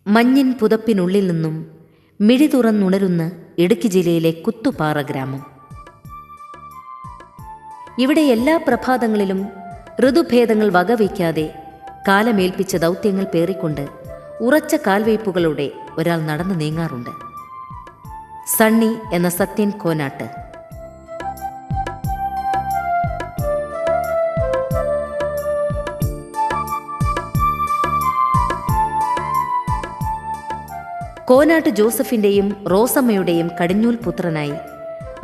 മഞ്ഞിൻ പുതപ്പിനുള്ളിൽ നിന്നും മിഴി തുറന്നുണരുന്ന ഇടുക്കി ജില്ലയിലെ കുത്തുപാറ ഗ്രാമം. ഇവിടെ എല്ലാ പ്രഭാതങ്ങളിലും ഋതുഭേദങ്ങൾ വകവയ്ക്കാതെ കാലമേൽപ്പിച്ച ദൗത്യങ്ങൾ പേറിക്കൊണ്ട് ഉറച്ച കാൽവയ്പ്പുകളോടെ ഒരാൾ നടന്നു നീങ്ങാറുണ്ട്. സണ്ണി എന്ന സത്യൻ കോനാട്ട്. കോനാട്ട് ജോസഫിൻ്റെയും റോസമ്മയുടെയും കടിഞ്ഞൂൽ പുത്രനായി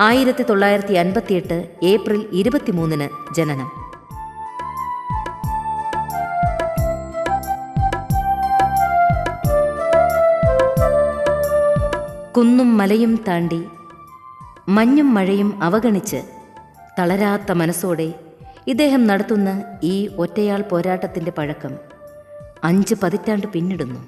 1958 ഏപ്രിൽ 23 ജനനം. കുന്നും മലയും താണ്ടി മഞ്ഞും മഴയും അവഗണിച്ച് തളരാത്ത മനസ്സോടെ ഇദ്ദേഹം നടത്തുന്ന ഈ ഒറ്റയാൾ പോരാട്ടത്തിൻ്റെ പഴക്കം 5 പതിറ്റാണ്ട് പിന്നിടുന്നു.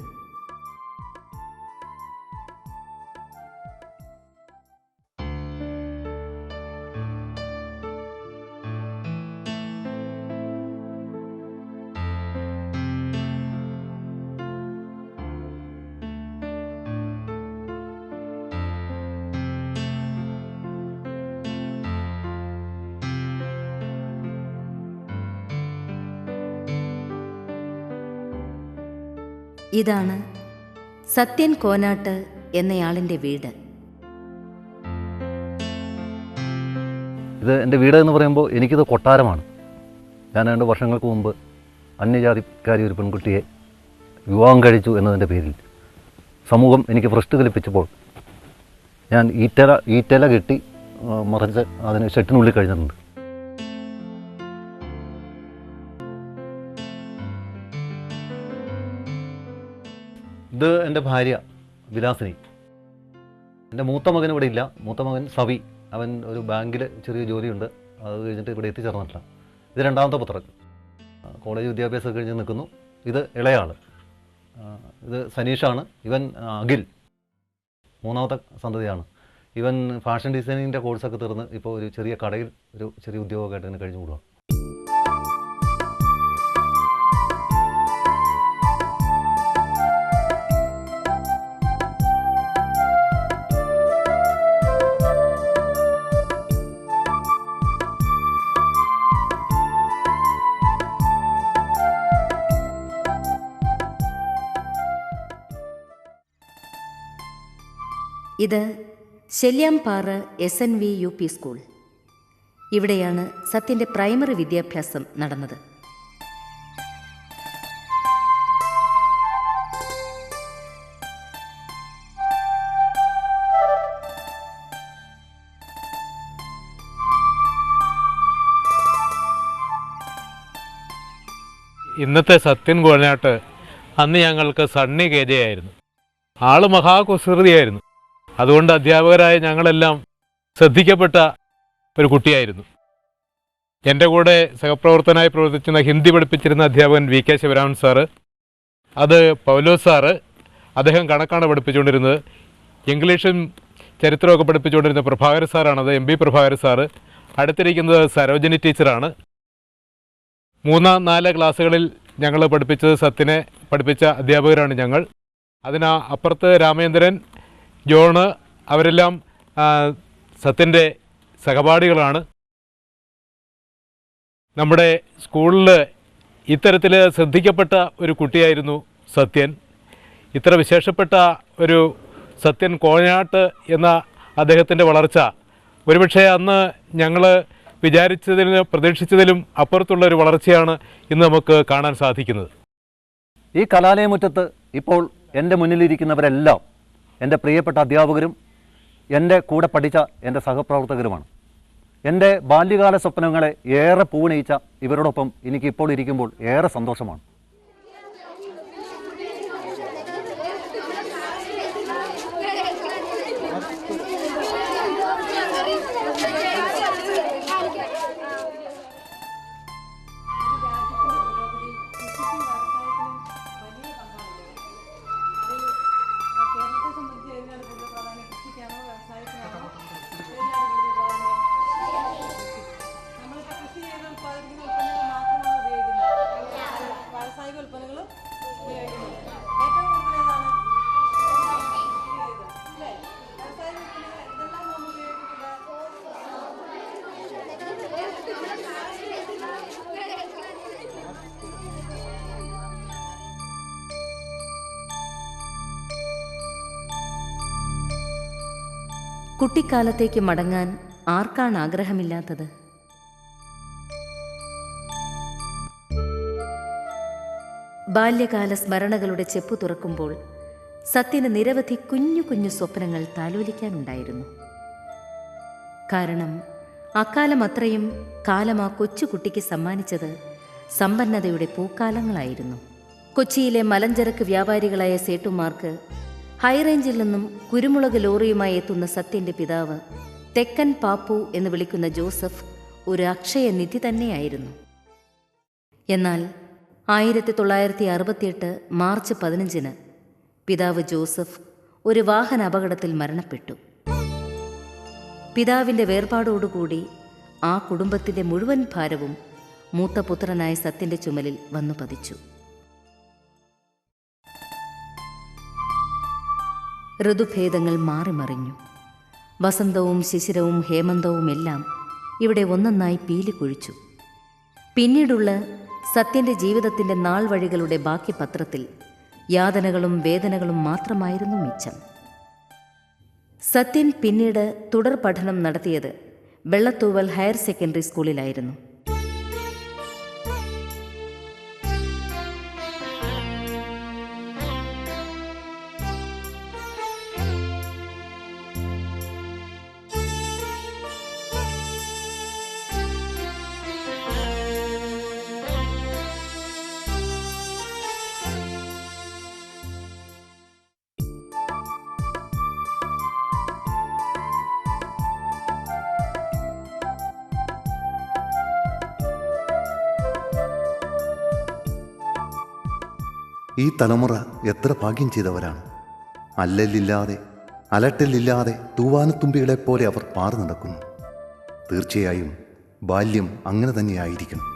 ഇതാണ് സത്യൻ കോനാട്ട് എന്നയാളിൻ്റെ വീട്. ഇത് എൻ്റെ വീട് എന്ന് പറയുമ്പോൾ എനിക്കിത് കൊട്ടാരമാണ്. ഞാൻ 2 വർഷങ്ങൾക്ക് മുമ്പ് അന്യജാതിക്കാരി ഒരു പെൺകുട്ടിയെ വിവാഹം കഴിച്ചു എന്നതിൻ്റെ പേരിൽ സമൂഹം എനിക്ക് ഭ്രഷ്ട് കൽപ്പിച്ചപ്പോൾ ഞാൻ ഈറ്റല കെട്ടി മറിച്ച് അതിന് ഷെട്ടിനുള്ളിൽ കഴിഞ്ഞിട്ടുണ്ട്. ഇത് എൻ്റെ ഭാര്യ വിലാസിനി. എൻ്റെ മൂത്ത മകൻ ഇവിടെ ഇല്ല. മൂത്ത മകൻ സവി. അവൻ ഒരു ബാങ്കിൽ ചെറിയ ജോലിയുണ്ട്. അത് കഴിഞ്ഞിട്ട് ഇവിടെ എത്തിച്ചേർന്നിട്ടില്ല. ഇത് 2ാമത്തെ പുത്രൻ. കോളേജ് വിദ്യാഭ്യാസം കഴിഞ്ഞ് നിൽക്കുന്നു. ഇത് ഇളയാൾ. ഇത് സനീഷാണ്. ഇവൻ അഖിൽ 3ാമത്തെ സന്തതിയാണ്. ഇവൻ ഫാഷൻ ഡിസൈനിങ്ങിൻ്റെ കോഴ്സൊക്കെ തീർന്ന് ഇപ്പോൾ ഒരു ചെറിയ കടയിൽ ഒരു ചെറിയ ഉദ്യോഗമായിട്ട് ഇങ്ങനെ കഴിഞ്ഞു കൂടുകയാണ്. ഇത് ശല്യാംപാറ SNV UP സ്കൂൾ. ഇവിടെയാണ് സത്യൻ്റെ പ്രൈമറി വിദ്യാഭ്യാസം നടന്നത്. ഇന്നത്തെ സത്യൻ കോനാട്ട് അന്ന് ഞങ്ങൾക്ക് സണ്ണി കേജയായിരുന്നു. ആള് മഹാകുസൃതിയായിരുന്നു. അതുകൊണ്ട് അധ്യാപകരായ ഞങ്ങളെല്ലാം ശ്രദ്ധിക്കപ്പെട്ട ഒരു കുട്ടിയായിരുന്നു. എൻ്റെ കൂടെ സഹപ്രവർത്തനായി പ്രവർത്തിച്ചിരുന്ന ഹിന്ദി പഠിപ്പിച്ചിരുന്ന അധ്യാപകൻ VK ശിവരാമൻ സാറ്, അത് പൗലോസ് സാറ്, അദ്ദേഹം കണക്കാണ് പഠിപ്പിച്ചുകൊണ്ടിരുന്നത്. ഇംഗ്ലീഷും ചരിത്രമൊക്കെ പഠിപ്പിച്ചുകൊണ്ടിരുന്ന പ്രഭാകര സാറാണത്, MB പ്രഭാകര സാറ്. അടുത്തിരിക്കുന്നത് സരോജിനി ടീച്ചറാണ്. 3-4 ക്ലാസ്സുകളിൽ ഞങ്ങൾ പഠിപ്പിച്ചത് സത്യനെ പഠിപ്പിച്ച അധ്യാപകരാണ് ഞങ്ങൾ. അപ്പുറത്ത് രാമേന്ദ്രൻ, ജോണ്, അവരെല്ലാം സത്യൻ്റെ സഹപാഠികളാണ്. നമ്മുടെ സ്കൂളിൽ ഇത്തരത്തിൽ ശ്രദ്ധിക്കപ്പെട്ട ഒരു കുട്ടിയായിരുന്നു സത്യൻ. ഇത്ര വിശേഷപ്പെട്ട ഒരു സത്യൻ കോനാട്ട് എന്ന അദ്ദേഹത്തിൻ്റെ വളർച്ച ഒരുപക്ഷെ അന്ന് ഞങ്ങൾ വിചാരിച്ചതിലും പ്രതീക്ഷിച്ചതിലും അപ്പുറത്തുള്ളൊരു വളർച്ചയാണ് ഇന്ന് നമുക്ക് കാണാൻ സാധിക്കുന്നത്. ഈ കലാലയമുറ്റത്ത് ഇപ്പോൾ എൻ്റെ മുന്നിലിരിക്കുന്നവരെല്ലാം എൻ്റെ പ്രിയപ്പെട്ട അധ്യാപകരും എൻ്റെ കൂടെ പഠിച്ച എൻ്റെ സഹപ്രവർത്തകരുമാണ്. എൻ്റെ ബാല്യകാല സ്വപ്നങ്ങളെ ഏറെ പൂവണിയിച്ച ഇവരോടൊപ്പം എനിക്കിപ്പോൾ ഇരിക്കുമ്പോൾ ഏറെ സന്തോഷമാണ്. കുട്ടിക്കാലത്തേക്ക് മടങ്ങാൻ ആർക്കാണ് ആഗ്രഹമില്ലാത്തത്? ബാല്യകാല സ്മരണകളുടെ ചെപ്പു തുറക്കുമ്പോൾ സത്യന് നിരവധി കുഞ്ഞു കുഞ്ഞു സ്വപ്നങ്ങൾ താലോലിക്കാനുണ്ടായിരുന്നു. കാരണം അക്കാലം അത്രയും കാലം ആ കൊച്ചുകുട്ടിക്ക് സമ്മാനിച്ചത് സമ്പന്നതയുടെ പൂക്കാലങ്ങളായിരുന്നു. കൊച്ചിയിലെ മലഞ്ചരക്ക് വ്യാപാരികളായ സേട്ടുമാർക്ക് ഹൈറേഞ്ചിൽ നിന്നും കുരുമുളക് ലോറിയുമായി എത്തുന്ന സത്യന്റെ പിതാവ് തെക്കൻ പാപ്പു എന്ന് വിളിക്കുന്ന ജോസഫ് ഒരു അക്ഷയനിധി തന്നെയായിരുന്നു. എന്നാൽ 1968 മാർച്ച് 15 പിതാവ് ജോസഫ് ഒരു വാഹന അപകടത്തിൽ മരണപ്പെട്ടു. പിതാവിൻ്റെ വേർപാടോടുകൂടി ആ കുടുംബത്തിൻ്റെ മുഴുവൻ ഭാരവും മൂത്ത പുത്രനായ സത്യന്റെ ചുമലിൽ വന്നു പതിച്ചു. ഋതുഭേദങ്ങൾ മാറിമറിഞ്ഞു. വസന്തവും ശിശിരവും ഹേമന്തവും എല്ലാം ഇവിടെ ഒന്നൊന്നായി പീലി കുഴിച്ചു. പിന്നീടുള്ള സത്യന്റെ ജീവിതത്തിൻ്റെ നാൾ വഴികളുടെ ബാക്കി പത്രത്തിൽ യാതനകളും വേദനകളും മാത്രമായിരുന്നു മിച്ചം. സത്യൻ പിന്നീട് തുടർ പഠനം നടത്തിയത് വെള്ളത്തൂവൽ ഹയർ സെക്കൻഡറി സ്കൂളിലായിരുന്നു. ഈ തലമുറ എത്ര ഭാഗ്യം ചെയ്തവരാണ്. അല്ലലില്ലാതെ അലട്ടലില്ലാതെ തൂവാനത്തുമ്പികളെപ്പോലെ അവർ പാറി നടക്കുന്നു. തീർച്ചയായും ബാല്യം അങ്ങനെ തന്നെയായിരിക്കണം.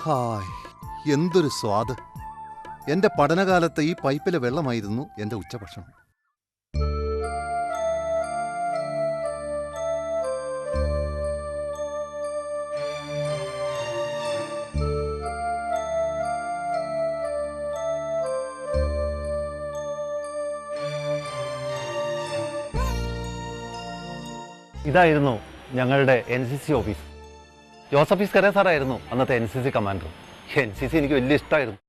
ഹായ്, എന്തൊരു സ്വാദ്! എൻ്റെ പഠനകാലത്ത് ഈ പൈപ്പിലെ വെള്ളമായിരുന്നു എൻ്റെ ഉച്ചഭക്ഷണം. ഇതായിരുന്നു ഞങ്ങളുടെ NCC ഓഫീസ്. ജോസഫ് ഇസ്കരെ സാറായിരുന്നു അന്നത്തെ NCC കമാൻഡർ. NCC എനിക്ക് വലിയ ഇഷ്ടമായിരുന്നു.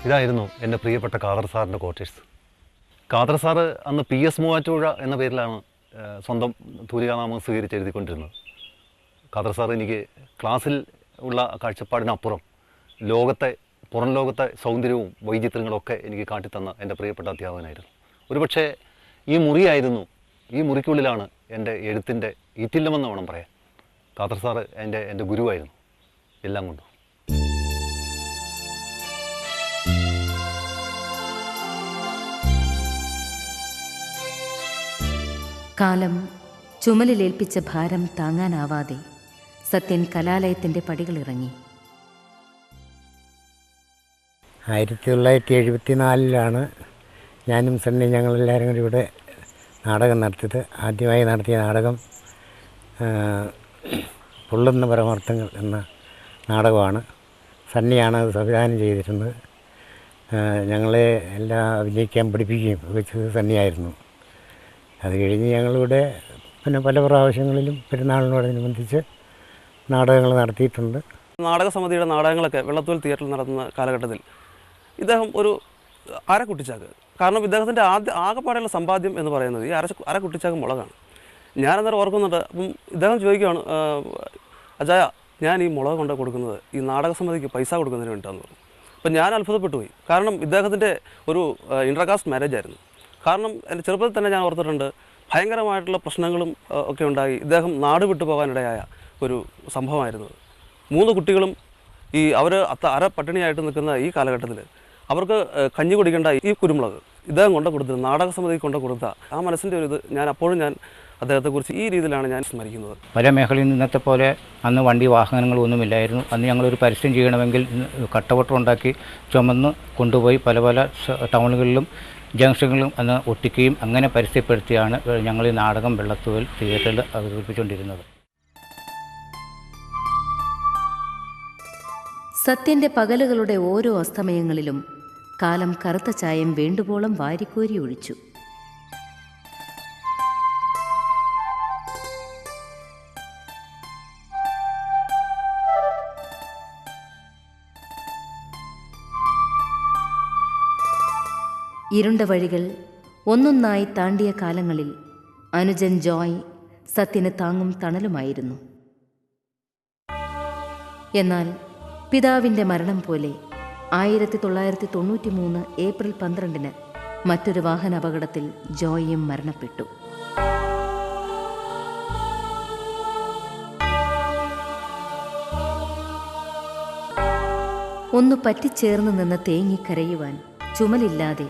ഇതായിരുന്നു എൻ്റെ പ്രിയപ്പെട്ട ഖാദർ സാറിൻ്റെ ക്വാർട്ടേഴ്സ്. ഖാദർ സാറ് അന്ന് PS മൂവാറ്റുപുഴ എന്ന പേരിലാണ് സ്വന്തം തൂലികാനാമം സ്വീകരിച്ച് എഴുതിക്കൊണ്ടിരുന്നത്. ഖാദർ സാർ എനിക്ക് ക്ലാസ്സിൽ ഉള്ള കാഴ്ചപ്പാടിനപ്പുറം പുറം ലോകത്തെ സൗന്ദര്യവും വൈചിത്രങ്ങളും ഒക്കെ എനിക്ക് കാട്ടിത്തന്ന എൻ്റെ പ്രിയപ്പെട്ട അധ്യാപകനായിരുന്നു. ഒരുപക്ഷെ ഈ മുറിക്കുള്ളിലാണ് എൻ്റെ എഴുത്തിൻ്റെ ഈറ്റില്ലമെന്ന് വേണം പറയാൻ. ഖാദർ സാറ് എൻ്റെ ഗുരുവായിരുന്നു എല്ലാം കൊണ്ടും. കാലം ചുമലിലേൽപ്പിച്ച ഭാരം താങ്ങാനാവാതെ സത്യൻ കലാലയത്തിൻ്റെ പടികളിറങ്ങി. 1974 ഞാനും സണ്ണി ഞങ്ങളെല്ലാവരും കൂടി ഇവിടെ നാടകം നടത്തിയത്. ആദ്യമായി നടത്തിയ നാടകം പൊള്ളുന്ന പരമാർത്ഥങ്ങൾ എന്ന നാടകമാണ്. സണ്ണിയാണ് അത് സംവിധാനം ചെയ്തിരുന്നത്. ഞങ്ങളെ എല്ലാം അഭിനയിക്കാൻ പഠിപ്പിക്കുകയും വെച്ചത് സണ്ണിയായിരുന്നു. അത് കഴിഞ്ഞ് ഞങ്ങളിവിടെ പിന്നെ പല പ്രാവശ്യങ്ങളിലും പെരുന്നാളിനോടനുബന്ധിച്ച് നാടകങ്ങൾ നടത്തിയിട്ടുണ്ട്. നാടക സമിതിയുടെ നാടകങ്ങളൊക്കെ വെള്ളത്തോൽ തിയേറ്ററിൽ നടത്തുന്ന കാലഘട്ടത്തിൽ ഇദ്ദേഹം ഒരു അരക്കുട്ടിച്ചാക്ക്, കാരണം ഇദ്ദേഹത്തിൻ്റെ ആകെപ്പാടെയുള്ള സമ്പാദ്യം എന്ന് പറയുന്നത് ഈ അരക്കുട്ടിച്ചാക്ക് മുളകാണ്. ഞാനന്നേരം ഓർക്കുന്നുണ്ട്. അപ്പം ഇദ്ദേഹം ചോദിക്കുകയാണ്, അജായ ഞാൻ ഈ മുളക് കൊണ്ട് കൊടുക്കുന്നത് ഈ നാടക സമിതിക്ക് പൈസ കൊടുക്കുന്നതിന് വേണ്ടിയിട്ടാന്ന് പറഞ്ഞു. അപ്പം ഞാൻ അത്ഭുതപ്പെട്ടു പോയി. കാരണം ഇദ്ദേഹത്തിൻ്റെ ഒരു ഇൻ്റർകാസ്റ്റ് മാരേജ് ആയിരുന്നു. കാരണം എൻ്റെ ചെറുപ്പത്തിൽ തന്നെ ഞാൻ ഓർത്തിട്ടുണ്ട്, ഭയങ്കരമായിട്ടുള്ള പ്രശ്നങ്ങളും ഒക്കെ ഉണ്ടായി ഇദ്ദേഹം നാട് വിട്ടു പോകാനിടയായ ഒരു സംഭവമായിരുന്നു. 3 കുട്ടികളും ഈ അവർ അര പട്ടിണിയായിട്ട് നിൽക്കുന്ന ഈ കാലഘട്ടത്തിൽ അവർക്ക് കഞ്ഞി കുടിക്കേണ്ട ഈ കുരുമുളക് ഇദ്ദേഹം കൊണ്ട് കൊടുത്തത്, നാടക സമിതിക്ക് കൊണ്ട് കൊടുത്ത ആ മനസ്സിൻ്റെ ഒരു ഇത് ഞാൻ അദ്ദേഹത്തെക്കുറിച്ച് ഈ രീതിയിലാണ് ഞാൻ സ്മരിക്കുന്നത്. പല മേഖലയിൽ നിന്നത്തെ പോലെ അന്ന് വണ്ടി വാഹനങ്ങളൊന്നുമില്ലായിരുന്നു. അന്ന് ഞങ്ങളൊരു പരസ്യം ചെയ്യണമെങ്കിൽ കട്ടവട്ടമുണ്ടാക്കി ചുമന്ന് കൊണ്ടുപോയി പല പല ടൗണുകളിലും ജംഗ്ഷനുകളിലും അന്ന് ഒട്ടിക്കുകയും അങ്ങനെ പരസ്യപ്പെടുത്തിയാണ് ഞങ്ങൾ ഈ നാടകം വെള്ളത്തോൽ തിയേറ്ററിൽ അവതരിപ്പിച്ചുകൊണ്ടിരുന്നത്. സത്യൻ്റെ പകലുകളുടെ ഓരോ അസ്തമയങ്ങളിലും കാലം കറുത്ത ചായം വേണ്ടുവോളം വാരിക്കോരി ഒഴിച്ചു. ഇരുണ്ട വഴികൾ ഒന്നൊന്നായി താണ്ടിയ കാലങ്ങളിൽ അനുജൻ ജോയ് സത്യന് താങ്ങും തണലുമായിരുന്നു. എന്നാൽ പിതാവിൻ്റെ മരണം പോലെ 1993 ഏപ്രിൽ 12 മറ്റൊരു വാഹനാപകടത്തിൽ ജോയിയും മരണപ്പെട്ടു. ഒന്ന് പറ്റിച്ചേർന്ന് നിന്ന് തേങ്ങിക്കരയുവാൻ ചുമലില്ലാതെ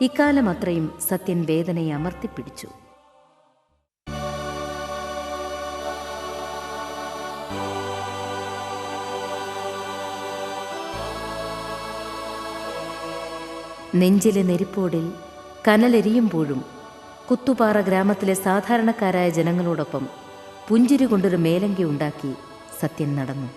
ഇക്കാലം അത്രയും സത്യൻ വേദനയെ അമർത്തിപ്പിടിച്ചു. നെഞ്ചിലെ നെരിപ്പോടിൽ കനലെരിയുമ്പോഴും കുത്തുപാറ ഗ്രാമത്തിലെ സാധാരണക്കാരായ ജനങ്ങളോടൊപ്പം പുഞ്ചിരി കൊണ്ടൊരു മേലങ്കി ഉണ്ടാക്കി സത്യൻ നടന്നു.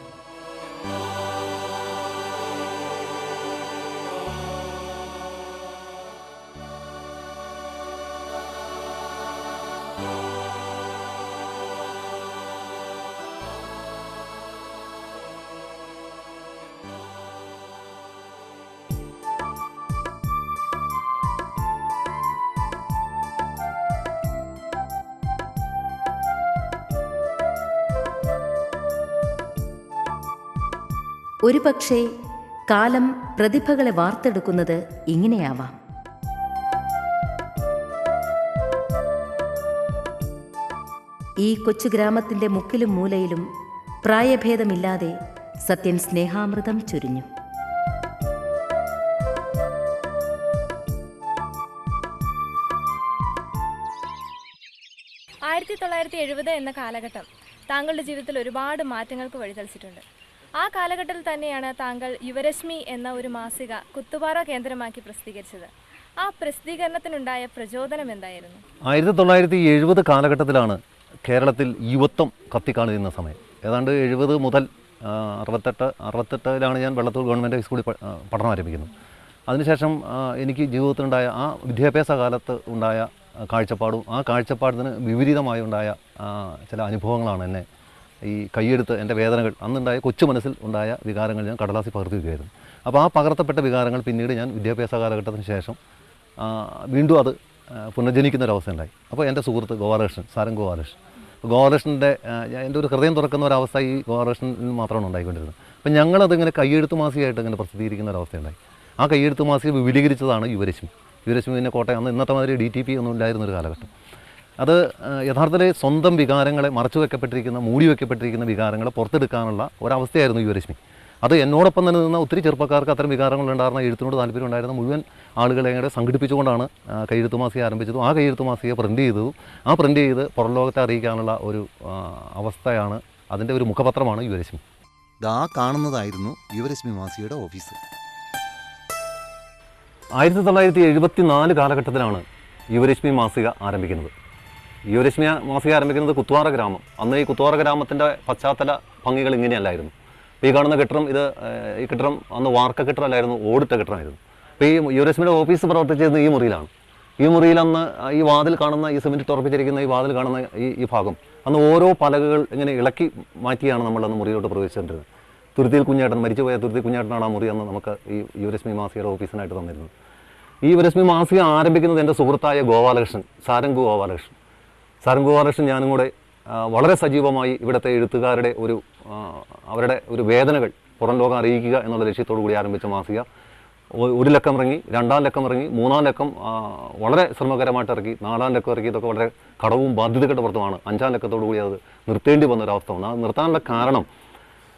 ഒരുപക്ഷേ കാലം പ്രതിഭകളെ വാർത്തെടുക്കുന്നത് ഇങ്ങനെയാവാം. ഈ കൊച്ചു ഗ്രാമത്തിൻ്റെ മുക്കിലും മൂലയിലും പ്രായഭേദമില്ലാതെ സത്യൻ സ്നേഹാമൃതം ചൊരിഞ്ഞു. എന്ന കാലഘട്ടം താങ്കളുടെ ജീവിതത്തിൽ ഒരുപാട് മാറ്റങ്ങൾക്ക് വഴിതെളിച്ചിട്ടുണ്ട്. ആ കാലഘട്ടത്തിൽ തന്നെയാണ് താങ്കൾ യുവരശ്മി എന്ന ഒരു മാസിക കുത്തുപാറ കേന്ദ്രമാക്കി പ്രസിദ്ധീകരിച്ചത്. ആ പ്രസിദ്ധീകരണത്തിനുണ്ടായ പ്രചോദനം എന്തായിരുന്നു? 1970 കാലഘട്ടത്തിലാണ് കേരളത്തിൽ യുവത്വം കത്തിക്കാണുന്ന സമയം. ഏതാണ്ട് 70 മുതൽ 68 ഞാൻ വെള്ളത്തോൾ ഗവൺമെൻറ് ഹൈസ്കൂളിൽ പഠനം ആരംഭിക്കുന്നു. അതിനുശേഷം എനിക്ക് ജീവിതത്തിലുണ്ടായ ആ വിദ്യാഭ്യാസ കാലത്ത് ഉണ്ടായ കാഴ്ചപ്പാടും ആ കാഴ്ചപ്പാടിന് വിപരീതമായി ഉണ്ടായ ചില അനുഭവങ്ങളാണ് എന്നെ ഈ കൈയെടുത്ത് എൻ്റെ വേദനകൾ അന്നുണ്ടായ കൊച്ചു മനസ്സിൽ ഉണ്ടായ വികാരങ്ങൾ ഞാൻ കടലാസിൽ പകർത്തി വയ്ക്കുകയായിരുന്നു. അപ്പോൾ ആ പകർത്തപ്പെട്ട വികാരങ്ങൾ പിന്നീട് ഞാൻ വിദ്യാഭ്യാസ കാലഘട്ടത്തിന് ശേഷം വീണ്ടും അത് പുനർജനിക്കുന്നൊരവസ്ഥ ഉണ്ടായി. അപ്പോൾ എൻ്റെ സുഹൃത്ത് ഗോപാലകൃഷ്ണൻ, സാരം ഗോപാലകൃഷ്ണൻ്റെ എൻ്റെ ഒരു ഹൃദയം തുറക്കുന്ന ഒരവസ്ഥ ഈ ഗോപാലകൃഷ്ണനിൽ മാത്രമാണ് ഉണ്ടായിക്കൊണ്ടിരുന്നത്. അപ്പം ഞങ്ങളതിങ്ങനെ കൈയെഴുത്ത് മാസികയായിട്ട് ഇങ്ങനെ പ്രസിദ്ധീകരിക്കുന്ന ഒരവസ്ഥയുണ്ടായി. ആ കൈയെഴുത്ത് മാസിക വിപുലീകരിച്ചതാണ് യുവരശ്മി. പിന്നെ കോട്ടയം അന്ന് ഇന്നത്തെ മാതിരി DTP ഒന്നും ഇല്ലായിരുന്നൊരു കാലഘട്ടം. അത് യഥാർത്ഥത്തിൽ സ്വന്തം വികാരങ്ങളെ മറച്ചു വയ്ക്കപ്പെട്ടിരിക്കുന്ന മൂടി വയ്ക്കപ്പെട്ടിരിക്കുന്ന വികാരങ്ങളെ പുറത്തെടുക്കാനുള്ള ഒരവസ്ഥയായിരുന്നു യുവരശ്മി. അത് എന്നോടൊപ്പം തന്നെ നിന്ന ഒത്തിരി ചെറുപ്പക്കാർക്ക് അത്തരം വികാരങ്ങളുണ്ടായിരുന്ന, എഴുത്തിനോട് താല്പര്യം ഉണ്ടായിരുന്ന മുഴുവൻ ആളുകളെ സംഘടിപ്പിച്ചുകൊണ്ടാണ് കൈയെഴുത്ത് മാസിക ആരംഭിച്ചതും ആ കൈയെഴുത്ത് മാസിക പ്രിൻ്റ് ചെയ്തതും ആ പ്രിൻ്റ് ചെയ്ത് പുറം ലോകത്തെ അറിയിക്കാനുള്ള ഒരു അവസ്ഥയാണ്, അതിൻ്റെ ഒരു മുഖപത്രമാണ് യുവരശ്മി. ദാ കാണുന്നതായിരുന്നു യുവരശ്മി മാസികയുടെ ഓഫീസ്. 1974 കാലഘട്ടത്തിലാണ് യുവരശ്മി മാസിക ആരംഭിക്കുന്നത്. യുവരശ്മി മാസിക ആരംഭിക്കുന്നത് കുത്തുപാറ ഗ്രാമം. അന്ന് ഈ കുത്തുപാറ ഗ്രാമത്തിൻ്റെ പശ്ചാത്തല ഭംഗികൾ ഇങ്ങനെയല്ലായിരുന്നു. അപ്പോൾ ഈ കാണുന്ന കെട്ടിടം ഈ കെട്ടിടം അന്ന് വാർക്ക കെട്ടിടമല്ലായിരുന്നു, ഓടിട്ട കെട്ടിടമായിരുന്നു. അപ്പോൾ ഈ യുവരശ്മിയുടെ ഓഫീസ് പ്രവർത്തിച്ചിരുന്നത് ഈ മുറിയിലാണ്. ഈ മുറിയിൽ അന്ന് ഈ വാതിൽ കാണുന്ന, ഈ സിമെൻറ്റ് ഉറപ്പിച്ചിരിക്കുന്ന ഈ വാതിൽ കാണുന്ന ഈ ഭാഗം, അന്ന് ഓരോ പലകകൾ ഇങ്ങനെ ഇളക്കി മാറ്റിയാണ് നമ്മളന്ന് മുറിയിലോട്ട് പ്രവേശിച്ചിരുന്നത്. തുരുത്തിയിൽ കുഞ്ഞേട്ടൻ, മരിച്ചുപോയ തുരുത്തി കുഞ്ഞേട്ടനാണ് ആ മുറി അന്ന് നമുക്ക് ഈ യുവരശ്മി മാസികയുടെ ഓഫീസിനായിട്ട് തന്നിരുന്നത്. ഈ യുവരശ്മി മാസിക ആരംഭിക്കുന്നത് എൻ്റെ സുഹൃത്തായ ഗോപാലകൃഷ്ണൻ, സാരംഗ് ഗോപാലകൃഷ്ണൻ. സാരംഗ് ഗോപാലകൃഷ്ണൻ ഞാനും കൂടെ വളരെ സജീവമായി ഇവിടുത്തെ എഴുത്തുകാരുടെ അവരുടെ ഒരു വേദനകൾ പുറം ലോകം അറിയിക്കുക എന്നുള്ള ലക്ഷ്യത്തോടു കൂടി ആരംഭിച്ച മാസിക 1 ലക്കം ഇറങ്ങി, 2-ാം ലക്കം ഇറങ്ങി, 3-ാം ലക്കം വളരെ ശ്രമകരമായിട്ട് ഇറക്കി, 4-ാം ലക്കം ഇറക്കി. ഇതൊക്കെ വളരെ കടവും ബാധ്യതകളുടെ പുറത്തുമാണ്. 5-ാം ലക്കത്തോടു കൂടി അത് നിർത്തേണ്ടി വന്നൊരവസ്ഥ വന്നു. അത് നിർത്താനുള്ള കാരണം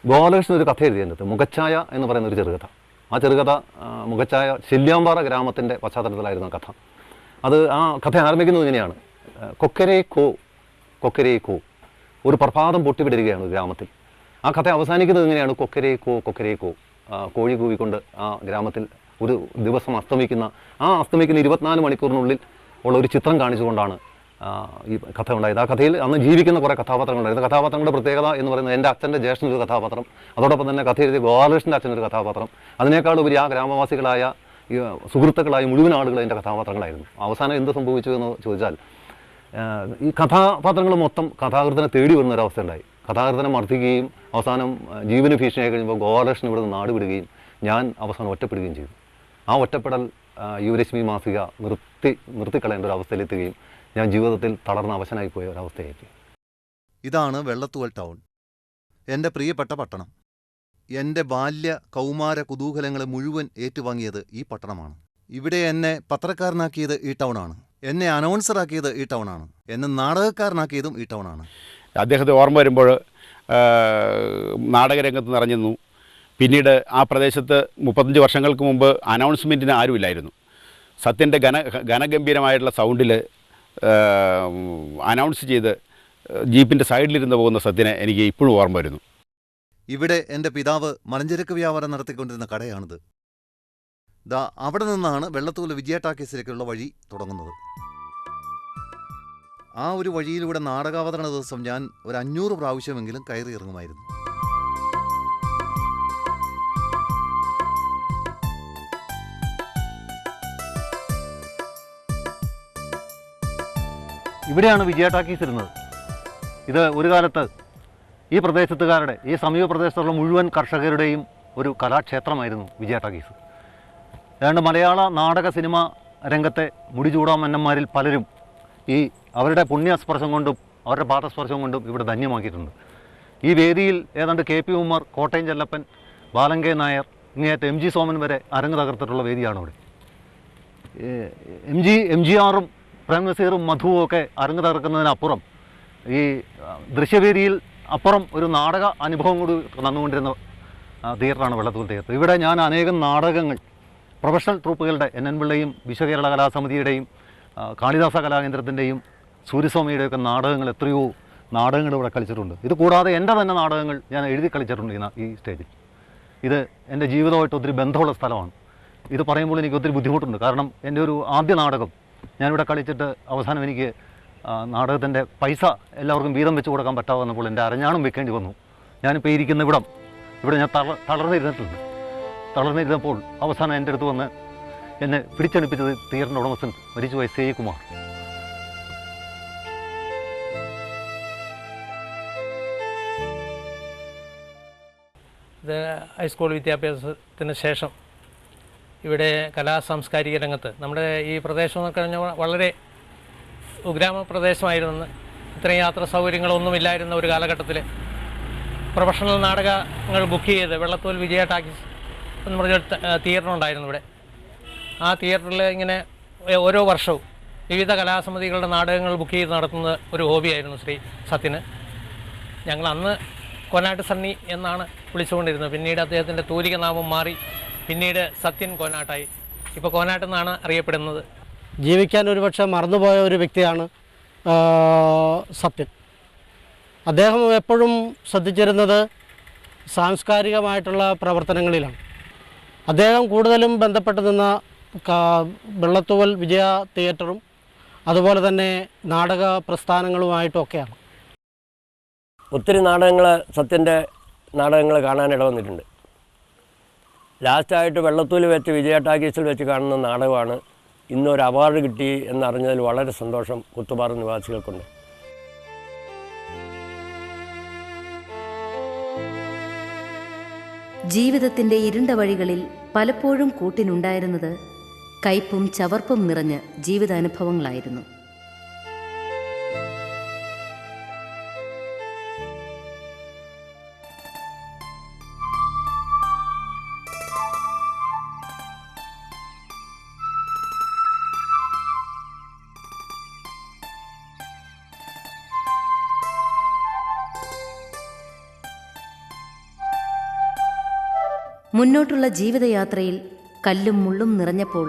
ഗോപാലകൃഷ്ണൻ ഒരു കഥ എഴുതിയതിനകത്ത് മുഖച്ഛായ എന്ന് പറയുന്ന ഒരു ചെറുകഥ. ആ ചെറുകഥ മുഖച്ഛായ ശല്യാമ്പാറ ഗ്രാമത്തിൻ്റെ പശ്ചാത്തലത്തിലായിരുന്നു ആ കഥ. ആ കഥ ആരംഭിക്കുന്നത് ഇങ്ങനെയാണ്: കൊക്കരേ കോ, ഒരു പ്രഭാതം പൊട്ടിവിടരുകയാണ് ഗ്രാമത്തിൽ. ആ കഥ അവസാനിക്കുന്നത് ഇങ്ങനെയാണ്: കൊക്കരേ കോ, കോഴി കൂവിക്കൊണ്ട് ആ ഗ്രാമത്തിൽ ഒരു ദിവസം അസ്തമിക്കുന്ന 24 മണിക്കൂറിനുള്ളിൽ ഉള്ള ഒരു ചിത്രം കാണിച്ചുകൊണ്ടാണ് ഈ കഥ ഉണ്ടായത്. ആ കഥയിൽ അന്ന് ജീവിക്കുന്ന കുറേ കഥാപാത്രങ്ങളുണ്ടായിരുന്നു. കഥാപാത്രങ്ങളുടെ പ്രത്യേകത എന്ന് പറയുന്നത് എൻ്റെ അച്ഛൻ്റെ ജ്യേഷ്ഠനൊരു കഥാപാത്രം, അതോടൊപ്പം തന്നെ കഥ എഴുതിയ ഗോപാലകൃഷ്ണൻ്റെ അച്ഛനൊരു കഥാപാത്രം, അതിനേക്കാളുപരി ആ ഗ്രാമവാസികളായ സുഹൃത്തുക്കളായ മുഴുവൻ ആളുകൾ എൻ്റെ കഥാപാത്രങ്ങളായിരുന്നു. അവസാനം എന്ത് സംഭവിച്ചു എന്ന് ചോദിച്ചാൽ, ഈ കഥാപാത്രങ്ങൾ മൊത്തം കഥാകൃത്തിനെ തേടി വരുന്നൊരവസ്ഥ ഉണ്ടായി. കഥാകൃത്തിനെ മർദ്ദിക്കുകയും അവസാനം ജീവന് ഭീഷണിയായി കഴിയുമ്പോൾ ഗോപാലകൃഷ്ണൻ ഇവിടെ നിന്ന് നാട് വിടുകയും ഞാൻ അവസാനം ഒറ്റപ്പെടുകയും ചെയ്തു. ആ ഒറ്റപ്പെടൽ യുവരശ്മി മാസിക നിർത്തിക്കളയേണ്ട ഒരു അവസ്ഥയിലെത്തുകയും ഞാൻ ജീവിതത്തിൽ തളർന്ന അവശനായി പോയ ഒരവസ്ഥയായി. ഇതാണ് വെള്ളത്തൂവൽ ടൗൺ, എൻ്റെ പ്രിയപ്പെട്ട പട്ടണം. എൻ്റെ ബാല്യ കൗമാര കുതൂഹലങ്ങളെ മുഴുവൻ ഏറ്റുവാങ്ങിയത് ഈ പട്ടണമാണ്. ഇവിടെ എന്നെ പത്രക്കാരനാക്കിയത് ഈ ടൗണാണ്. എന്നെ അനൗൺസറാക്കിയത് ഈ ടൗണാണ്. എന്നെ നാടകക്കാരനാക്കിയതും ഈ ടൗണാണ്. അദ്ദേഹത്തെ ഓർമ്മ വരുമ്പോൾ നാടകരംഗത്ത് നിറഞ്ഞിരുന്നു. പിന്നീട് ആ പ്രദേശത്ത് 35 വർഷങ്ങൾക്ക് മുമ്പ് അനൗൺസ്മെൻറ്റിന് ആരുമില്ലായിരുന്നു. സത്യൻ്റെ ഘനഗംഭീരമായിട്ടുള്ള സൗണ്ടിൽ അനൗൺസ് ചെയ്ത് ജീപ്പിൻ്റെ സൈഡിലിരുന്ന് പോകുന്ന സത്യനെ എനിക്ക് ഇപ്പോഴും ഓർമ്മ വരുന്നു. ഇവിടെ എൻ്റെ പിതാവ് മലഞ്ചരക്ക് വ്യാപാരം നടത്തിക്കൊണ്ടിരുന്ന കടയാണിത്. അവിടെ നിന്നാണ് വെള്ളത്തൂവൽ വിജയ ടാക്കീസിലേക്കുള്ള വഴി തുടങ്ങുന്നത്. ആ ഒരു വഴിയിലൂടെ നാടകാവതരണ ദിവസം ഞാൻ ഒരു 500 പ്രാവശ്യമെങ്കിലും കയറി ഇറങ്ങുമായിരുന്നു. ഇവിടെയാണ് വിജയ ടാക്കീസ് ഇരുന്നത്. ഇത് ഒരു കാലത്ത് ഈ പ്രദേശത്തുകാരുടെ, ഈ സമീപ പ്രദേശത്തുള്ള മുഴുവൻ കർഷകരുടെയും ഒരു കലാക്ഷേത്രമായിരുന്നു വിജയ ടാക്കീസ്. ഏതാണ്ട് മലയാള നാടക സിനിമ രംഗത്തെ മുടിചൂടാ മന്നന്മാരിൽ പലരും ഈ അവരുടെ പുണ്യസ്പർശം കൊണ്ടും അവരുടെ പാദസ്പർശം കൊണ്ടും ഇവിടെ ധന്യമാക്കിയിട്ടുണ്ട്. ഈ വേദിയിൽ ഏതാണ്ട് KP ഉമ്മർ, കോട്ടയം ചെല്ലപ്പൻ, ബാലങ്കേ നായർ, ഇങ്ങേയറ്റം MG സോമൻ വരെ അരങ്ങ് തകർത്തിട്ടുള്ള വേദിയാണ് ഇവിടെ. MGR-ഉം പ്രേം നസീറും മധുവും ഒക്കെ അരങ്ങ് തകർക്കുന്നതിനപ്പുറം ഈ ദൃശ്യവേദിയിൽ അപ്പുറം ഒരു നാടക അനുഭവം കൂടി തന്നുകൊണ്ടിരുന്ന തിയേറ്ററാണ് വെള്ളത്തൂവൽ തിയേറ്റർ. ഇവിടെ ഞാൻ അനേകം നാടകങ്ങൾ പ്രൊഫഷണൽ ട്രൂപ്പുകളുടെ NN പിള്ളയും വിശ്വകേരള കലാസമിതിയുടെയും കാളിദാസ കലാകേന്ദ്രത്തിൻ്റെയും സൂര്യസ്വാമിയുടെയൊക്കെ നാടകങ്ങൾ, എത്രയോ നാടകങ്ങൾ ഇവിടെ കളിച്ചിട്ടുണ്ട്. ഇത് കൂടാതെ എൻ്റെ തന്നെ നാടകങ്ങൾ ഞാൻ എഴുതി കളിച്ചിട്ടുണ്ട് ഈ സ്റ്റേജിൽ. ഇത് എൻ്റെ ജീവിതമായിട്ട് ഒത്തിരി ബന്ധമുള്ള സ്ഥലമാണ്. ഇത് പറയുമ്പോൾ എനിക്ക് ഒത്തിരി ബുദ്ധിമുട്ടുണ്ട്. കാരണം എൻ്റെ ഒരു ആദ്യ നാടകം ഞാനിവിടെ കളിച്ചിട്ട് അവസാനം എനിക്ക് നാടകത്തിൻ്റെ പൈസ എല്ലാവർക്കും വീതം വെച്ച് കൊടുക്കാൻ പറ്റാതെ വന്നപ്പോൾ എൻ്റെ അരഞ്ഞാണം വെക്കേണ്ടി വന്നു. ഞാനിപ്പോൾ ഇരിക്കുന്ന ഇവിടെ ഞാൻ തളർന്നിരുന്നപ്പോൾ അവസാനം എൻ്റെ അടുത്ത് വന്ന് എന്നെ പിടിച്ചെടുപ്പിച്ചത് തിയേറ്ററിൻ്റെ ഉടമസ്ഥൻ മരിച്ചുപോയ C. കുമാർ. ഇത് ഹൈസ്കൂൾ വിദ്യാഭ്യാസത്തിന് ശേഷം ഇവിടെ കലാസാംസ്കാരിക രംഗത്ത് നമ്മുടെ ഈ പ്രദേശം എന്ന് കഴിഞ്ഞാൽ വളരെ ഗ്രാമപ്രദേശമായിരുന്നു. ഇത്രയും യാത്രാ സൗകര്യങ്ങളൊന്നുമില്ലായിരുന്ന ഒരു കാലഘട്ടത്തിൽ പ്രൊഫഷണൽ നാടകങ്ങൾ ബുക്ക് ചെയ്ത് വെള്ളത്തൂവൽ വിജയ ടാക്കീസ് എന്ന് പറഞ്ഞൊരു തിയേറ്ററുണ്ടായിരുന്നു ഇവിടെ. ആ തിയേറ്ററിൽ ഇങ്ങനെ ഓരോ വർഷവും വിവിധ കലാസമിതികളുടെ നാടകങ്ങൾ ബുക്ക് ചെയ്ത് നടത്തുന്ന ഒരു ഹോബിയായിരുന്നു ശ്രീ സത്യന്. ഞങ്ങൾ അന്ന് കോനാട്ട് സണ്ണി എന്നാണ് വിളിച്ചുകൊണ്ടിരുന്നത്. പിന്നീട് അദ്ദേഹത്തിൻ്റെ തൂലിക നാമം മാറി പിന്നീട് സത്യൻ കോനാട്ടായി. ഇപ്പോൾ കോനാട്ടെന്നാണ് അറിയപ്പെടുന്നത്. ജീവിക്കാൻ ഒരുപക്ഷെ മറന്നുപോയ ഒരു വ്യക്തിയാണ് സത്യൻ. അദ്ദേഹം എപ്പോഴും ശ്രദ്ധിച്ചിരുന്നത് സാംസ്കാരികമായിട്ടുള്ള പ്രവർത്തനങ്ങളിലാണ്. അദ്ദേഹം കൂടുതലും ബന്ധപ്പെട്ട് നിന്ന വെള്ളത്തൂവൽ വിജയ തിയേറ്ററും അതുപോലെ തന്നെ നാടക പ്രസ്ഥാനങ്ങളുമായിട്ടൊക്കെയാണ്. ഒത്തിരി നാടകങ്ങൾ, സത്യൻ്റെ നാടകങ്ങൾ കാണാനിട വന്നിട്ടുണ്ട്. ലാസ്റ്റായിട്ട് വെള്ളത്തൂവൽ വെച്ച് വിജയ ടാക്കീസിൽ വെച്ച് കാണുന്ന നാടകമാണ് ഇന്നൊരു അവാർഡ് കിട്ടി എന്നറിഞ്ഞതിൽ വളരെ സന്തോഷം കുത്തുപാറ നിവാസികൾക്കുണ്ട്. ജീവിതത്തിൻ്റെ ഇരുണ്ട വഴികളിൽ പലപ്പോഴും കൂട്ടിനുണ്ടായിരുന്നത് കയ്പും ചവർപ്പും നിറഞ്ഞ ജീവിതാനുഭവങ്ങളായിരുന്നു. മുന്നോട്ടുള്ള ജീവിതയാത്രയിൽ കല്ലും മുള്ളും നിറഞ്ഞപ്പോൾ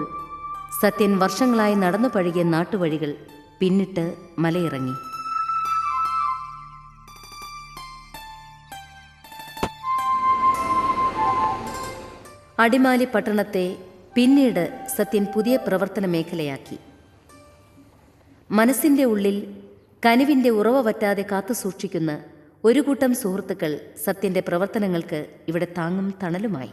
സത്യൻ വർഷങ്ങളായി നടന്നു പഴകിയ നാട്ടുവഴികൾ പിന്നിട്ട് മലയിറങ്ങി. അടിമാലി പട്ടണത്തെ പിന്നീട് സത്യൻ പുതിയ പ്രവർത്തന മേഖലയാക്കി. മനസ്സിൻ്റെ ഉള്ളിൽ കനിവിൻ്റെ ഉറവ വറ്റാതെ കാത്തുസൂക്ഷിക്കുന്ന ഒരു കൂട്ടം സുഹൃത്തുക്കൾ സത്യൻ്റെ പ്രവർത്തനങ്ങൾക്ക് ഇവിടെ താങ്ങും തണലുമായി.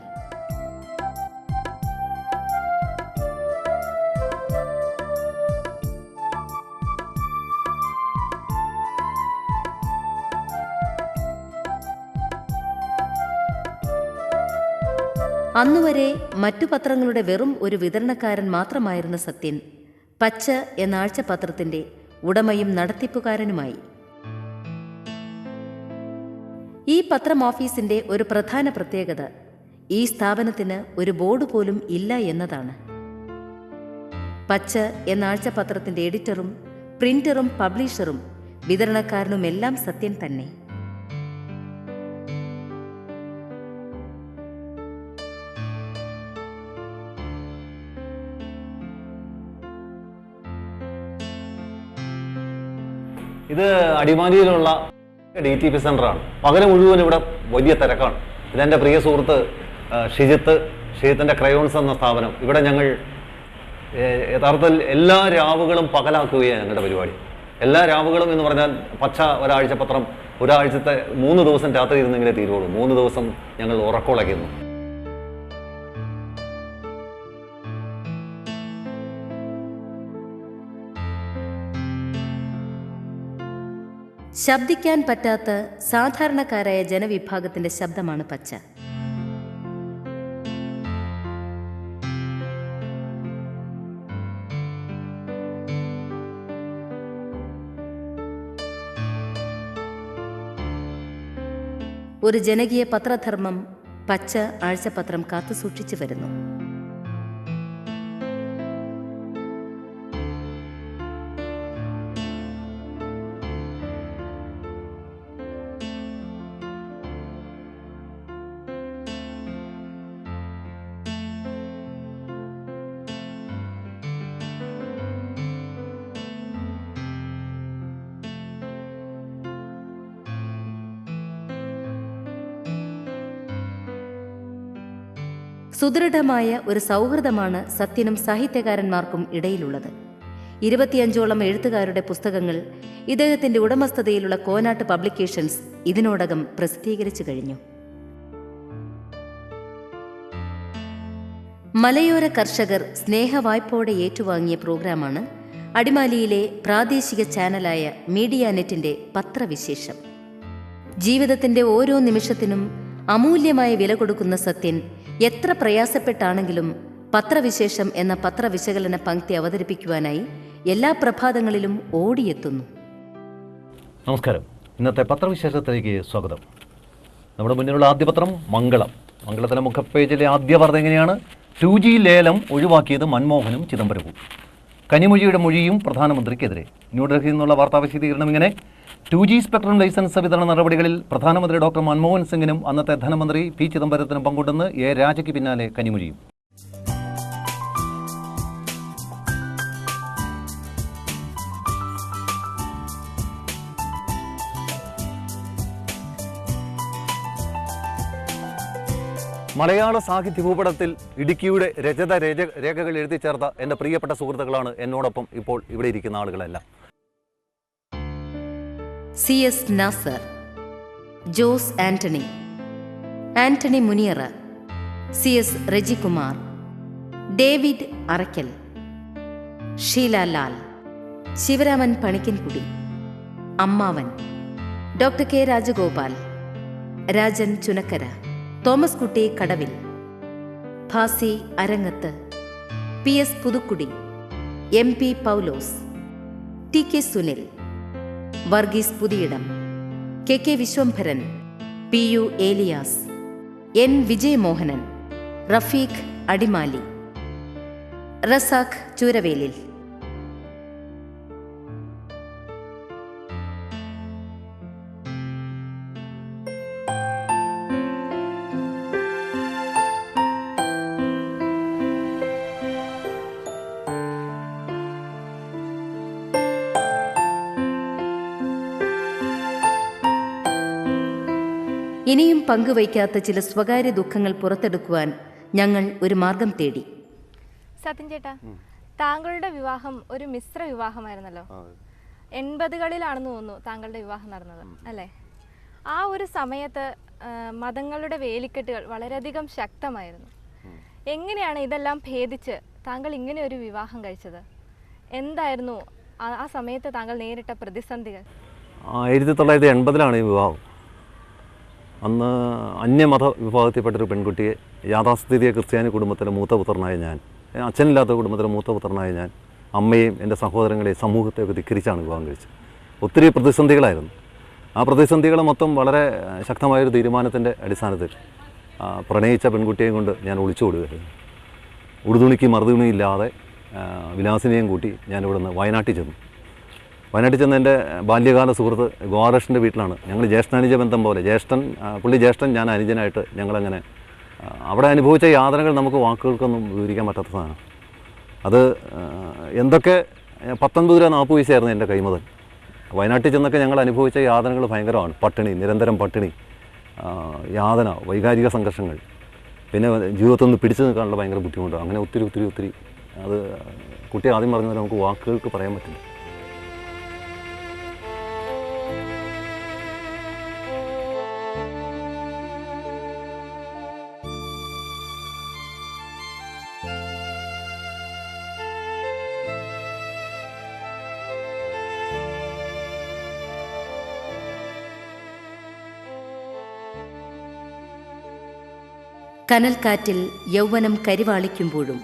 അന്നുവരെ മറ്റു പത്രങ്ങളുടെ വെറും ഒരു വിതരണക്കാരൻ മാത്രമായിരുന്ന സത്യൻ പച്ച എന്ന ആഴ്ചപത്രത്തിൻ്റെ ഉടമയും നടത്തിപ്പുകാരനുമായി. ഈ പത്രം ഓഫീസിൻ്റെ ഒരു പ്രധാന പ്രത്യേകത ഈ സ്ഥാപനത്തിന് ഒരു ബോർഡ് പോലും ഇല്ല എന്നതാണ്. പച്ച എന്ന ആഴ്ചപത്രത്തിൻ്റെ എഡിറ്ററും പ്രിന്ററും പബ്ലിഷറും വിതരണക്കാരനുമെല്ലാം സത്യൻ തന്നെ. ഇത് അടിമാലിയിലുള്ള DTP സെൻ്ററാണ്. പകല് മുഴുവൻ ഇവിടെ വലിയ തിരക്കാണ്. ഇതെൻ്റെ പ്രിയ സുഹൃത്ത് ഷിജിത്തിൻ്റെ ക്രയോൺസ് എന്ന സ്ഥാപനം. ഇവിടെ ഞങ്ങൾ യഥാർത്ഥത്തിൽ എല്ലാ രാവുകളും പകലാക്കുകയാണ് ഞങ്ങളുടെ പരിപാടി. എല്ലാ രാവുകളും എന്ന് പറഞ്ഞാൽ പച്ച ഒരാഴ്ചപത്രം ഒരാഴ്ചത്തെ 3 ദിവസം രാത്രി ഇരുന്നെങ്കിലേ തീരുള്ളൂ. 3 ദിവസം ഞങ്ങൾ ഉറക്കമുളയ്ക്കുന്നു. ശബ്ദിക്കാൻ പറ്റാത്ത സാധാരണക്കാരായ ജനവിഭാഗത്തിന്റെ ശബ്ദമാണ് പച്ച. ഒരു ജനകീയ പത്രധർമ്മം പച്ച ആഴ്ചപത്രം കാത്തുസൂക്ഷിച്ചു വരുന്നു. സുദൃഢമായ ഒരു സൗഹൃദമാണ് സത്യനും സാഹിത്യകാരന്മാർക്കും ഇടയിലുള്ളത്. 25ഓളം എഴുത്തുകാരുടെ പുസ്തകങ്ങൾ ഇദ്ദേഹത്തിന്റെ ഉടമസ്ഥതയിലുള്ള കോനാട്ട് പബ്ലിക്കേഷൻസ് ഇതിനോടകം പ്രസിദ്ധീകരിച്ചു കഴിഞ്ഞു. മലയോര കർഷകർ സ്നേഹവായ്പോടെ ഏറ്റുവാങ്ങിയ പ്രോഗ്രാമാണ് അടിമാലിയിലെ പ്രാദേശിക ചാനലായ മീഡിയ നെറ്റിന്റെ പത്രവിശേഷം. ജീവിതത്തിന്റെ ഓരോ നിമിഷത്തിനും അമൂല്യമായ വില കൊടുക്കുന്ന സത്യൻ എത്ര പ്രയാസപ്പെട്ടാണെങ്കിലും പത്രവിശേഷം എന്ന പത്രവിശകലന പങ്ക്തി അവതരിപ്പിക്കുവാനായി എല്ലാ പ്രഭാതങ്ങളിലും ഓടിയെത്തുന്നു. നമസ്കാരം. ഇന്നത്തെ പത്രവിശേഷത്തിലേക്ക് സ്വാഗതം. നമ്മുടെ മുന്നിലുള്ള ആദ്യ പത്രം മംഗളം. മംഗളത്തിലെ മുഖപ്പേജിലെ ആദ്യ വാർത്ത എങ്ങനെയാണ്? 2G ലേലം ഒഴിവാക്കിയത് മൻമോഹനും ചിദംബരവും. കനിമൊഴിയുടെ മൊഴിയും പ്രധാനമന്ത്രിക്കെതിരെ. ന്യൂഡൽഹിയിൽ നിന്നുള്ള വാർത്താ വിശദീകരണം ഇങ്ങനെ: 2G സ്പെക്ട്രം ലൈസൻസ് വിതരണ നടപടികളിൽ പ്രധാനമന്ത്രി ഡോക്ടർ മൻമോഹൻ സിംഗിനും അന്നത്തെ ധനമന്ത്രി പി ചിദംബരത്തിനും പങ്കുണ്ടെന്ന് എ രാജയ്ക്ക് പിന്നാലെ കനിമൊഴിയും. മലയാള സാഹിത്യ ഭൂപടത്തിൽ ഇടുക്കിയുടെ രേഖകൾ എഴുതി ചേർത്ത എൻ്റെ പ്രിയപ്പെട്ട സുഹൃത്തുക്കളാണ് എന്നോടൊപ്പം ഇപ്പോൾ ഇവിടെ ഇരിക്കുന്ന ആളുകളെല്ലാം. CS നാസർ, ജോസ് ആന്റണി, ആന്റണി മുനിയറ, CS റെജികുമാർ, ഡേവിഡ് അറയ്ക്കൽ, ഷീല ലാൽ, ശിവരാമൻ പണിക്കൻകുടി, അമ്മാവൻ, doctor K Rajagopal, Rajan Chunakkara, Thomas Kutty Kadavil, Bhasi Arangath, P S Puthukkudi, M P Paulose, T K Sunil, Varghese Puthiyidam, K K Viswambharan, P U Elias, N Vijayamohanan, Rafeeq Adimali, Razak Chooravelil. ഇനിയും പങ്കുവയ്ക്കാത്ത ചില സ്വകാര്യ ദുഃഖങ്ങൾ പുറത്തെടുക്കുവാൻ ഞങ്ങൾ ഒരു മാർഗം തേടി. സത്യൻ ചേട്ടാ, താങ്കളുടെ വിവാഹം ഒരു മിശ്ര വിവാഹമായിരുന്നല്ലോ. 80കളിലാണെന്ന് തോന്നുന്നു താങ്കളുടെ വിവാഹം നടന്നത്, അല്ലേ? ആ ഒരു സമയത്ത് മതങ്ങളുടെ വേലിക്കെട്ടുകൾ വളരെയധികം ശക്തമായിരുന്നു. എങ്ങനെയാണ് ഇതെല്ലാം ഭേദിച്ച് താങ്കൾ ഇങ്ങനെ ഒരു വിവാഹം കഴിച്ചത്? എന്തായിരുന്നു ആ സമയത്ത് താങ്കൾ നേരിട്ട പ്രതിസന്ധികൾ? 1980 ഈ വിവാഹം. അന്ന് അന്യമത വിഭാഗത്തിൽപ്പെട്ടൊരു പെൺകുട്ടിയെ, യാഥാസ്ഥിതിക ക്രിസ്ത്യാനി കുടുംബത്തിലെ മൂത്ത പുത്രനായ ഞാൻ, അച്ഛനില്ലാത്ത കുടുംബത്തിലെ മൂത്ത പുത്രനായ ഞാൻ, അമ്മയും എൻ്റെ സഹോദരങ്ങളെയും സമൂഹത്തെയൊക്കെ ധിക്കരിച്ചാണ് വിവാഹം കഴിച്ചത്. ഒത്തിരി പ്രതിസന്ധികളായിരുന്നു. ആ പ്രതിസന്ധികൾ മൊത്തം വളരെ ശക്തമായൊരു തീരുമാനത്തിൻ്റെ അടിസ്ഥാനത്തിൽ പ്രണയിച്ച പെൺകുട്ടിയെയും കൊണ്ട് ഞാൻ ഒളിച്ചോടുകയായിരുന്നു. ഉടുതുണിക്ക് മറുതുണിയില്ലാതെ വിലാസിനെയും കൂട്ടി ഞാനിവിടെ നിന്ന് വയനാട്ടിൽ ചെന്നു. വയനാട്ടിൽ ചെന്ന് എൻ്റെ ബാല്യകാല സുഹൃത്ത് ഗോപാലകൃഷ്ണൻ്റെ വീട്ടിലാണ്. ഞങ്ങൾ ജ്യേഷ്ഠാനുജ ബന്ധം പോലെ, പുള്ളി ജ്യേഷ്ഠൻ, ഞാൻ അനുജനായിട്ട് ഞങ്ങളങ്ങനെ അവിടെ അനുഭവിച്ച യാതനകൾ നമുക്ക് വാക്കുകൾക്കൊന്നും വിവരിക്കാൻ പറ്റാത്ത സാധനം. അത് എന്തൊക്കെ 19 രൂപ 40 പൈസയായിരുന്നു എൻ്റെ കൈമുതൽ. വയനാട്ടിൽ ചെന്നൊക്കെ ഞങ്ങൾ അനുഭവിച്ച യാതനകൾ ഭയങ്കരമാണ്. പട്ടിണി, നിരന്തരം പട്ടിണി, യാതന, വൈകാരിക സംഘർഷങ്ങൾ, പിന്നെ ജീവിതത്തിൽ നിന്ന് പിടിച്ചു നിൽക്കാനുള്ള ഭയങ്കര ബുദ്ധിമുട്ട്. അങ്ങനെ ഒത്തിരി അത് കുട്ടി ആദ്യം പറഞ്ഞാൽ നമുക്ക് വാക്കുകൾക്ക് പറയാൻ പറ്റില്ല. കനൽക്കാറ്റിൽ യൗവനം കരിവാളിക്കുമ്പോഴും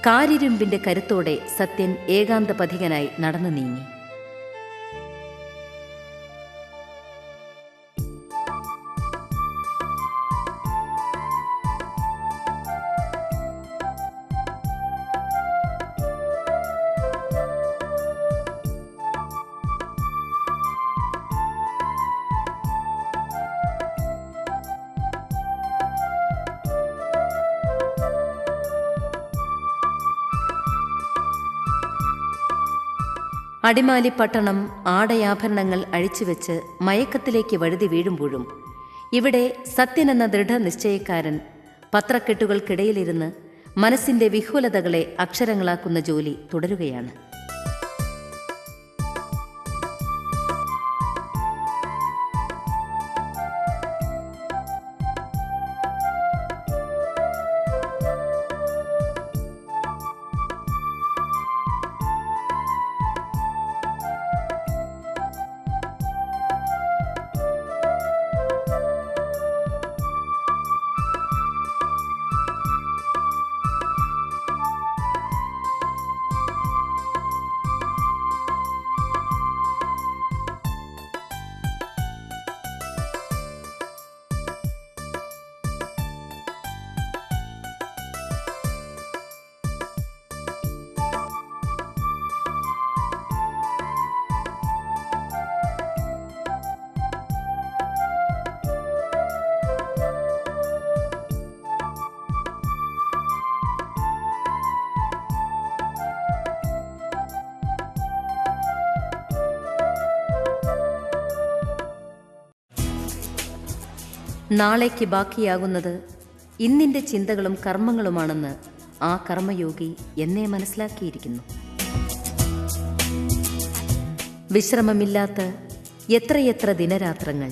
കാരിരുമ്പിന്റെ കരുത്തോടെ സത്യൻ ഏകാന്ത പഥികനായി നടന്നു നീങ്ങി. അടിമാലി പട്ടണം ആടയാഭരണങ്ങൾ അഴിച്ചുവെച്ച് മയക്കത്തിലേക്ക് വഴുതി വീഴുമ്പോഴും ഇവിടെ സത്യൻ എന്ന ദൃഢനിശ്ചയക്കാരൻ പത്രക്കെട്ടുകൾക്കിടയിലിരുന്ന് മനസ്സിന്റെ വിഹുലതകളെ അക്ഷരങ്ങളാക്കുന്ന ജോലി തുടരുകയാണ്. നാളേക്ക് ബാക്കിയാകുന്നത് ഇന്നിൻ്റെ ചിന്തകളും കർമ്മങ്ങളുമാണെന്ന് ആ കർമ്മയോഗി എന്നെ മനസ്സിലാക്കിയിരിക്കുന്നു. വിശ്രമമില്ലാത്ത എത്രയെത്ര ദിനരാത്രങ്ങൾ,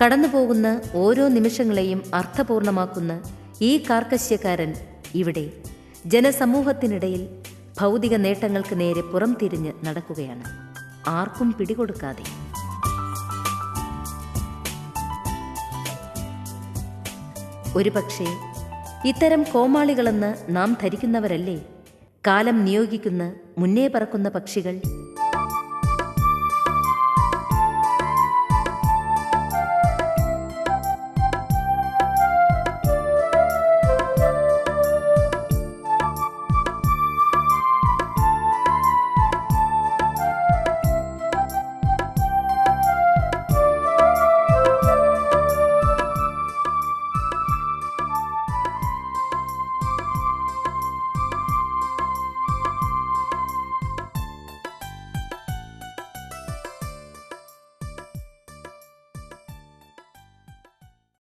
കടന്നുപോകുന്ന ഓരോ നിമിഷങ്ങളെയും അർത്ഥപൂർണമാക്കുന്ന ഈ കാർക്കശ്യക്കാരൻ ഇവിടെ ജനസമൂഹത്തിനിടയിൽ ഭൗതിക നേട്ടങ്ങൾക്ക് നേരെ പുറം തിരിഞ്ഞ് നടക്കുകയാണ്, ആർക്കും പിടികൊടുക്കാതെ. ഒരുപക്ഷേ ഇത്തരം കോമാളികളെന്ന് നാം ധരിക്കുന്നവരല്ലേ കാലം നിയോഗിക്കുന്ന മുന്നേ പറക്കുന്ന പക്ഷികൾ?